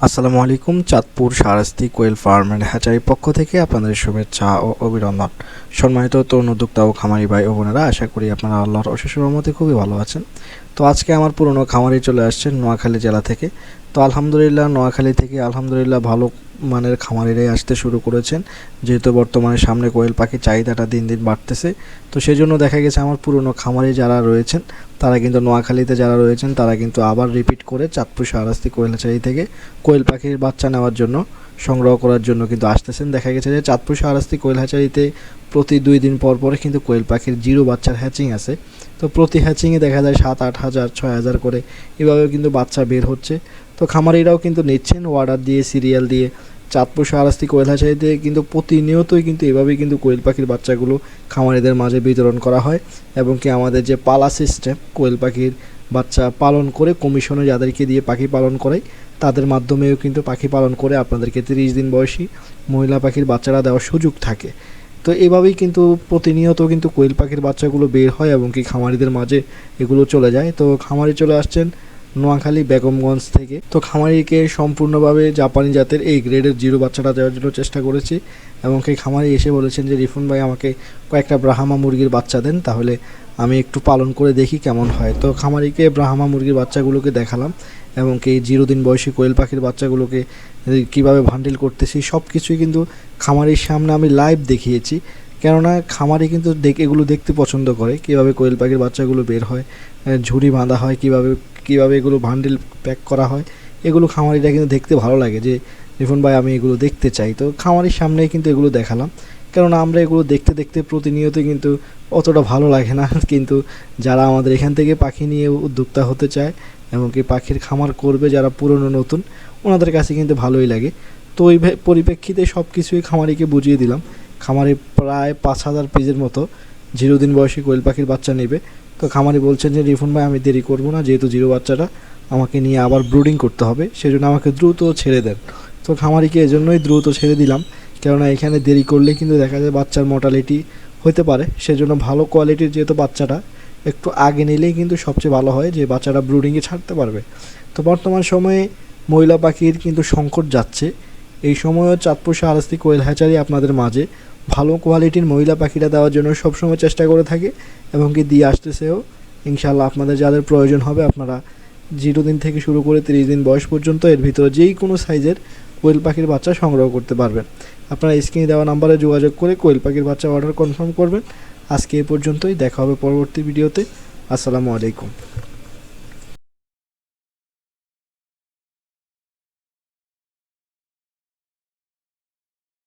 আসসালামু আলাইকুম। Chandpur Shahrasti quail farm and হ্যাচারির পক্ষ থেকে আপনাদের শুভেচ্ছা ও অভিনন্দন। সম্মানিত তরুণ উদ্যোক্তা ও খামারি ভাই ও বোনেরা, আশা করি আপনারা আল্লাহর অশেষ রহমতে খুবই ভালো আছেন। তো আজকে আমার পুরনো খামারি চলে আসছেন নোয়াখালী জেলা থেকে। তো আলহামদুলিল্লাহ, নোয়াখালী থেকে ভালো মানের খামারিরাই আসতে শুরু করেছেন, যেহেতু বর্তমানে সামনে কোয়েল পাখির চাহিদাটা দিন দিন বাড়তেছে। তো সেজন্য দেখা গেছে আমার পুরনো খামারি যারা রয়েছেন তারা কিন্তু নোয়াখালীতে যারা রয়েছেন তারা কিন্তু আবার রিপিট করে চাঁদপুর শাহরাস্তি কোয়েল হ্যাচারি থেকে কোয়েল পাখির বাচ্চা নেওয়ার জন্য, সংগ্রহ করার জন্য কিন্তু আসতেছেন। দেখা গেছে যে চাঁদপুর শাহরাস্তি কোয়েল হ্যাচারিতে প্রতি 2 দিন পর পরে কিন্তু কোয়েল পাখির জিরো বাচ্চার হ্যাচিং আছে। তো প্রতি হ্যাচিংয়ে দেখা যায় 7-8 হাজার 6 হাজার করে এভাবেও কিন্তু বাচ্চা বের হচ্ছে। তো খামারিরাও কিন্তু নিচ্ছেন অর্ডার দিয়ে, সিরিয়াল দিয়ে। চাঁদপুর শাহরাস্তি কোয়েল হ্যাচারিতে কিন্তু প্রতিনিয়তই কিন্তু এভাবেই কিন্তু কোয়েল পাখির বাচ্চাগুলো খামারিদের মাঝে বিতরণ করা হয়, এবং কি আমাদের যে পালা সিস্টেম, কোয়েল পাখির বাচ্চা পালন করে কমিশনে যাদেরকে দিয়ে পাখি পালন করায় তাদের মাধ্যমেও কিন্তু পাখি পালন করে আপনাদেরকে 30 দিন বয়সী মহিলা পাখির বাচ্চারা দেওয়ার সুযোগ থাকে। তো এভাবেই কিন্তু প্রতিনিয়ত কিন্তু কোয়েল পাখির বাচ্চাগুলো বের হয় এবং কি খামারিদের মাঝে এগুলো চলে যায়। তো খামারি চলে আসছেন নোয়াখালী বেগমগঞ্জ থেকে। তো খামারিকে সম্পূর্ণভাবে জাপানি জাতের এই গ্রেডের জিরো বাচ্চাটা দেওয়ার জন্য চেষ্টা করেছি, এবং সেই খামারি এসে বলেছেন যে রিফুন ভাই, আমাকে কয়েকটা ব্রাহ্মা মুরগির বাচ্চা দেন, তাহলে আমি একটু পালন করে দেখি কেমন হয়। তো খামারিকে ব্রাহ্মা মুরগির বাচ্চাগুলোকে দেখালাম, এবং কি 0 দিন বয়সী কোয়েল পাখির বাচ্চাগুলোকে কীভাবে ভান্ডেল করতেছি সব কিছুই কিন্তু খামারির সামনে আমি লাইভ দেখিয়েছি। কেননা খামারি কিন্তু এগুলো দেখতে পছন্দ করে, কীভাবে কোয়েল পাখির বাচ্চাগুলো বের হয়, ঝুড়ি বাঁধা হয়, কীভাবে এগুলো ভান্ডেল প্যাক করা হয়, এগুলো খামারিরা কিন্তু দেখতে ভালো লাগে যে রিফুন ভাই আমি এগুলো দেখতে চাই। তো খামারির সামনেই কিন্তু এগুলো দেখালাম, কেননা আমরা এগুলো দেখতে দেখতে প্রতিনিয়ত কিন্তু অতটা ভালো লাগে না, কিন্তু যারা আমাদের এখান থেকে পাখি নিয়ে উদ্যোক্তা হতে চায় এবং কি পাখির খামার করবে, যারা পুরনো নতুন, ওনাদের কাছে কিন্তু ভালোই লাগে। তো ওই পরিপ্রেক্ষিতে সব কিছুই খামারিকে বুঝিয়ে দিলাম। খামারি প্রায় 5,000 পিসের মতো 0 দিন বয়সী কোয়েল পাখির বাচ্চা নেবে। তো খামারি বলছেন যে রিফুন ভাই আমি দেরি করবো না, যেহেতু জিরো বাচ্চাটা আমাকে নিয়ে আবার ব্রুডিং করতে হবে, সেজন্য আমাকে দ্রুত ছেড়ে দেন। তো খামারিকে এজন্যই দ্রুত ছেড়ে দিলাম, কেননা এখানে দেরি করলে কিন্তু দেখা যায় বাচ্চার মর্টালিটি হতে পারে। সেজন্য ভালো কোয়ালিটির যেহেতু বাচ্চাটা একটু আগে নিলেই কিন্তু সবচেয়ে ভালো হয়, যে বাচ্চাটা ব্রুডিংয়ে ছাড়তে পারবে। তো বর্তমান সময়ে মহিলা পাখির কিন্তু সংকট যাচ্ছে। এই সময়ও চাঁদপুর শাহরাস্তি কোয়েল হ্যাচারি আপনাদের মাঝে ভালো কোয়ালিটির মহিলা পাখিটা দেওয়ার জন্য সবসময় চেষ্টা করে থাকে, এবং কি দিয়ে আসতেছেও। ইনশাআল্লাহ আপনাদের যাদের প্রয়োজন হবে আপনারা 0 দিন থেকে শুরু করে 30 দিন বয়স পর্যন্ত এর ভিতরে যেই কোনো সাইজের কোয়েল পাখির বাচ্চা সংগ্রহ করতে পারবেন। আপনারা স্ক্রিনে দেওয়া নাম্বারে যোগাযোগ করে কোয়েল পাখির বাচ্চা অর্ডার কনফার্ম করবেন। আজকে এ পর্যন্তই, দেখা হবে পরবর্তী ভিডিওতে। আসসালামু আলাইকুম।